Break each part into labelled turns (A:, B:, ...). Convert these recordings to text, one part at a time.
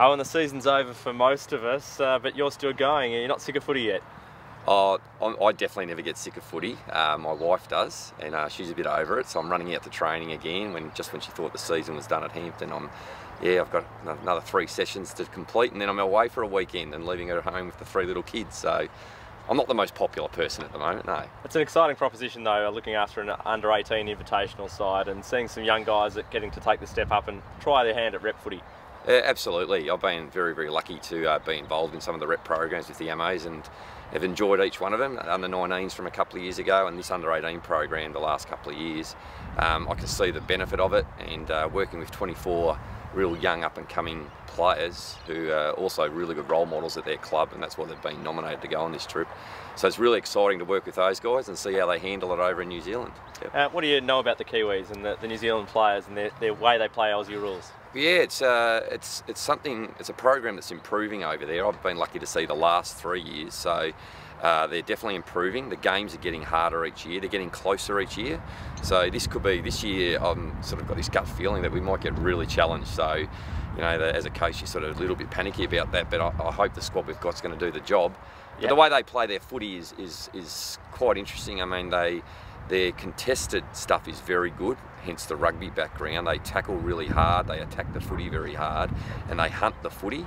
A: Oh, and the season's over for most of us, but you're still going and you're not sick of footy yet.
B: Oh, I definitely never get sick of footy. My wife does, and she's a bit over it. So I'm running out to training again when she thought the season was done at Hampton. I've got another 3 sessions to complete, and then I'm away for a weekend and leaving her at home with the 3 little kids. So I'm not the most popular person at the moment, no.
A: It's an exciting proposition though, looking after an under-18 invitational side and seeing some young guys that getting to take the step up and try their hand at rep footy.
B: Yeah, absolutely. I've been very, very lucky to be involved in some of the rep programs with the MAs and have enjoyed each one of them. Under-19s from a couple of years ago and this under-18 program the last couple of years. I can see the benefit of it, and working with 24 real young up-and-coming players who are also really good role models at their club, and that's why they've been nominated to go on this trip. So it's really exciting to work with those guys and see how they handle it over in New Zealand. Yep.
A: What do you know about the Kiwis and the New Zealand players and their way they play Aussie rules?
B: Yeah, it's a program that's improving over there. I've been lucky to see the last 3 years, so they're definitely improving. The games are getting harder each year. They're getting closer each year. So this year, I've sort of got this gut feeling that we might get really challenged. So, you know, as a coach, you're sort of a little bit panicky about that, but I hope the squad we've got's going to do the job. But the way they play their footy is quite interesting. I mean, their contested stuff is very good, hence the rugby background. They tackle really hard, they attack the footy very hard, and they hunt the footy.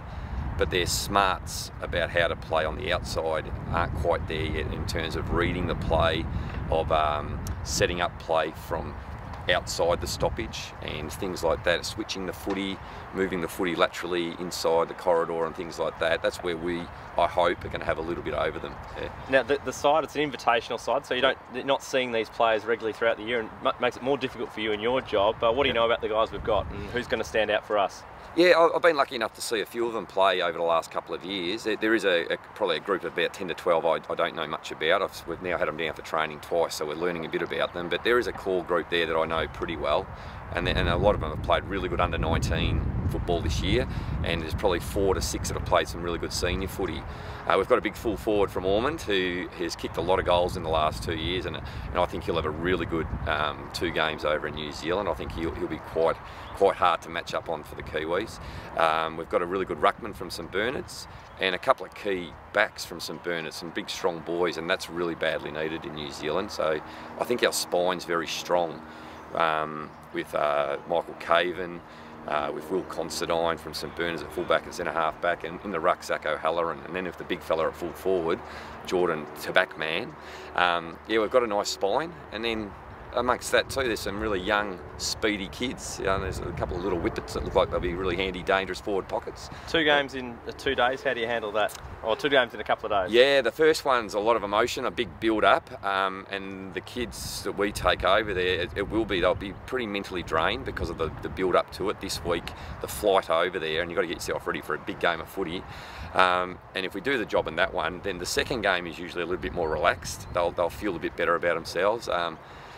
B: But their smarts about how to play on the outside aren't quite there yet in terms of reading the play, of setting up play from outside the stoppage and things like that, switching the footy, moving the footy laterally inside the corridor and things like that. That's where I hope, are going to have a little bit over them. Yeah.
A: Now the side, it's an invitational side, so you're not seeing these players regularly throughout the year, and makes it more difficult for you in your job. But what do you know about the guys we've got, and who's going to stand out for us?
B: Yeah, I've been lucky enough to see a few of them play over the last couple of years. There is probably a group of about 10 to 12 I don't know much about. We've now had them down for training twice, so we're learning a bit about them. But there is a core group there that I know pretty well. And a lot of them have played really good under-19 football this year, and there's probably 4 to 6 that have played some really good senior footy. We've got a big full forward from Owen who has kicked a lot of goals in the last 2 years, and I think he'll have a really good 2 games over in New Zealand. I think he'll be quite hard to match up on for the Kiwis. We've got a really good ruckman from St Bernard's and a couple of key backs from St Bernard's, some big strong boys, and that's really badly needed in New Zealand. So I think our spine's very strong. With Michael Caven, with Will Considine from St Bernard's at fullback and centre half back, and in the ruck Zach O'Halloran, and then with the big fella at full forward, Jordan Tabakman. Yeah, we've got a nice spine, and then amongst that too, there's some really young, speedy kids. You know, there's a couple of little whippets that look like they'll be really handy, dangerous forward pockets. 2 games in 2 days, how do you handle that? Or 2 games in a couple of days? Yeah, the first one's a lot of emotion, a big build-up, and the kids that we take over there, they'll be pretty mentally drained because of the build-up to it this week, the flight over there, and you've got to get yourself ready for a big game of footy. And if we do the job in that one, then the second game is usually a little bit more relaxed. They'll feel a bit better about themselves.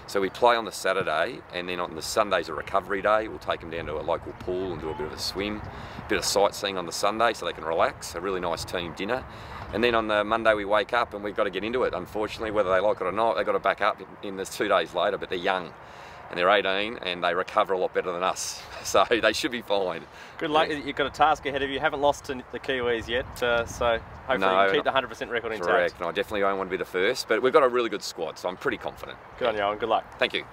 B: So we play on the Saturday, and then on the Sunday's a recovery day. We'll take them down to a local pool and do a bit of a swim, a bit of sightseeing on the Sunday so they can relax, a really nice team dinner. And then on the Monday we wake up and we've got to get into it. Unfortunately, whether they like it or not, they've got to back up in the 2 days later, but they're young and they're 18 and they recover a lot better than us. So they should be fine. Good luck. Yeah. You've got a task ahead of you. You haven't lost to the Kiwis yet, so hopefully you can keep the 100% record intact. Correct, and I definitely don't want to be the first, but we've got a really good squad, so I'm pretty confident. Good on you, Owen. Good luck. Thank you.